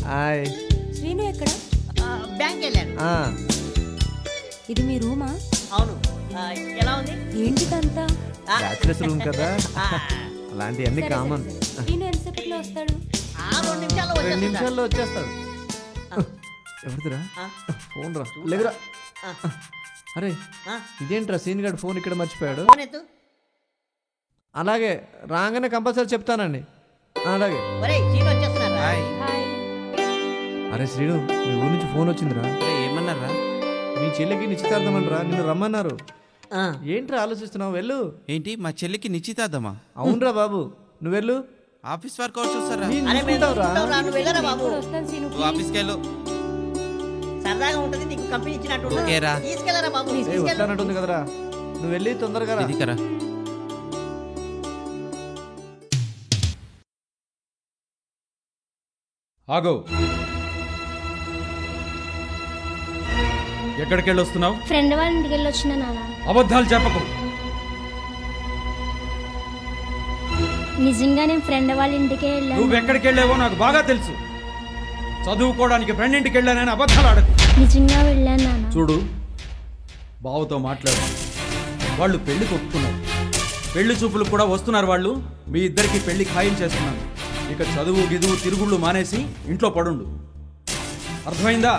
Hi. Srinu ఎక్కడ? Bank వెళ్ళాను. ఇది మీ రూమా? అవును. ఎలా ఉంది? ఏంటిదంతా? బ్యాచిలర్స్ రూమ్ కదా, అలాంటివన్నీ కామన్. శ్రీను ఎంతసేపట్లో వస్తాడు? 2 నిమిషాల్లో వచ్చేస్తాడు. ఎవరిదిరా ఫోన్? రా లేదురా. అరే ఇదేంట్రా సీన్ గారు ఫోన్ ఇక్కడ మర్చిపోయాడు. అలాగే రాగానే కంపల్సరీ చెప్తానండి. అలాగే. అరే శ్రీను, మీ ఊరి నుంచి ఫోన్ వచ్చిందిరా. ఏమన్నారా? మీ చెల్లికి నిశ్చితార్థం అంటరా, నిన్ను రమ్మన్నారు. ఏంట్రా ఆలోచిస్తున్నావు? వెళ్ళు. ఏంటి మా చెల్లికి నిశ్చితార్థమా? అవునరా బాబు, నువ్వు వెళ్ళు. ఆఫీస్ వర్క్ చూస్తారా? ఆఫీస్కి వెళ్ళు. సరదాగా ఉంటుంది, నీకు కంపెనీ ఇచ్చినట్టు. ఓకేరా, తీసుకెళ్ళరా బాబు. వస్తానంటుంది కదరా, నువ్వు వెళ్ళి తొందరగా రా. ఇదికరా. ఆగో, ఎక్కడికి వెళ్ళి వస్తున్నావు? ఫ్రెండ్ వాళ్ళ ఇంటికి వెళ్ళి వచ్చిన నాన్న. అబద్ధాలు చెప్పకు. నిజంగా నేను ఫ్రెండ్ వాళ్ళ ఇంటికి వెళ్ళాను. నువ్వు ఎక్కడికి వెళ్ళావో నాకు బాగా తెలుసు. చదువుకోవడానికి ఫ్రెండ్ ఇంటికి వెళ్ళానని అబద్ధాలు ఆడకు. నిజంగా వెళ్ళాను నాన్న. చూడు, బావతో మాట్లాడు. వాళ్ళు పెళ్లికి ఒప్పుకున్నారు. పెళ్లి చూపులు కూడా వస్తున్నారు వాళ్ళు. మీ ఇద్దరికి పెళ్లి ఖాయం చేస్తున్నాను. ఇక చదువు గిదువు తిరుగుళ్ళు మానేసి ఇంట్లో పడుండు. అర్థమైందా?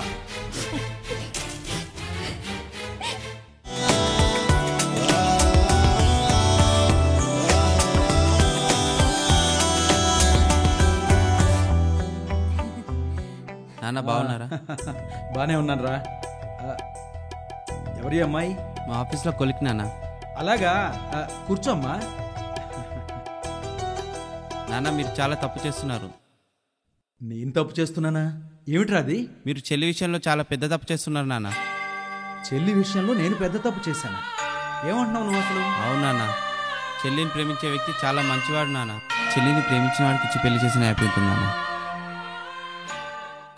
నాన్న బాగున్నారా? బానే ఉన్నాను రా. ఎవరి అమ్మాయి? మా ఆఫీస్లో కొలికి నాన్న. అలాగా, కూర్చోమ్మా. నాన్న మీరు చాలా తప్పు చేస్తున్నారు. నేను తప్పు చేస్తున్నానా? ఏమిట్రా అది? మీరు చెల్లి విషయంలో చాలా పెద్ద తప్పు చేస్తున్నారు నాన్న. చెల్లి విషయంలో నేను పెద్ద తప్పు చేశాను. ఏమంటున్నావు నువ్వు అసలు? అవును నాన్న, చెల్లిని ప్రేమించే వ్యక్తి చాలా మంచివాడు నాన్న. చెల్లిని ప్రేమించిన వాడికి ఇచ్చి పెళ్లి చేసిన హ్యాపీ ఉంటుంది నాన్న.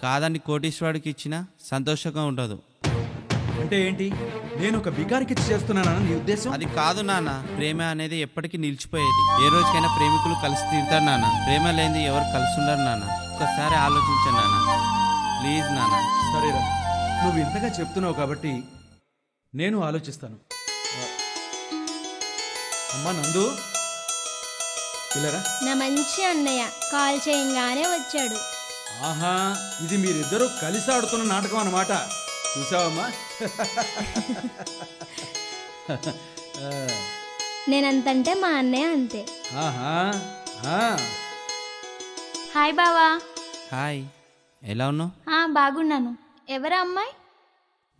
కాదని కోటీశ్వరుడికి ఇచ్చినా సంతోషంగా ఉండదు. అంటే ఏంటి? నేను ఒక బికారికి ఇచ్చి చేస్తున్నానని నీ ఉద్దేశం? అది కాదు నాన్న, ప్రేమ అనేది ఎప్పటికీ నిలిచిపోయేది. ఏ రోజుకైనా ప్రేమికులు కలిసి తీరుతారు నాన్న. ప్రేమ లేనిది ఎవరు కలిసి ఉండరు నాన్న. ఒక్కసారి ఆలోచించండి నాన్న, ప్లీజ్ నాన్న. సరేరా, నువ్వు ఇంతగా చెప్తున్నావు కాబట్టి నేను ఆలోచిస్తాను. అమ్మా నందు, పిల్లరా. నా మంచి అన్నయ్య కాల్ చేయంగానే వచ్చాడు. ఆహా, ఇది మీరిద్దరూ కలిసి ఆడుతున్న నాటకం అన్నమాట. చూసావమ్మా? నేనంతంటే మా అన్నయ్య అంతే. ఆహా. హాయ్ బావా. హాయ్, ఎలా ఉన్నావు? బాగున్నాను. ఎవరా అమ్మాయి?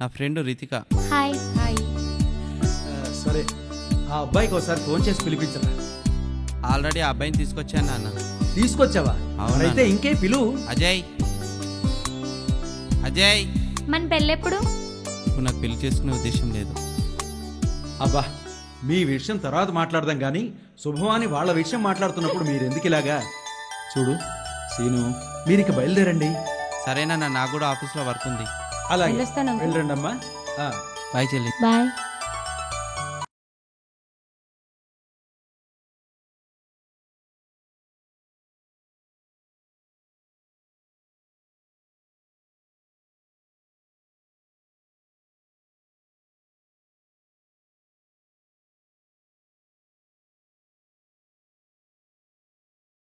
నా ఫ్రెండ్ రితిక. హాయ్. హాయ్. సరే, ఆ అబ్బాయికి ఒకసారి ఫోన్ చేసి పిలిపించరా. ఆల్రెడీ ఆ అబ్బాయిని తీసుకొచ్చాను నాన్న. తీసుకొచ్చావా? అయితే ఇంకే పిలు. అజయ్, అజయ్. మన పెళ్ళెప్పుడు? ఇప్పుడు నాకు పెళ్లి చేసుకునే ఉద్దేశం లేదు. అబ్బా, మీ విషయం తర్వాత మాట్లాడదాం కానీ శుభవాని వాళ్ళ విషయం మాట్లాడుతున్నప్పుడు మీరెందుకు ఇలాగా? చూడు సీను, మీరిక బయలుదేరండి. సరేనా, నాకు కూడా ఆఫీస్లో వర్క్ ఉంది. అలాగే వెళ్ళండి అమ్మా. బాయ్ చెల్లి. బాయ్.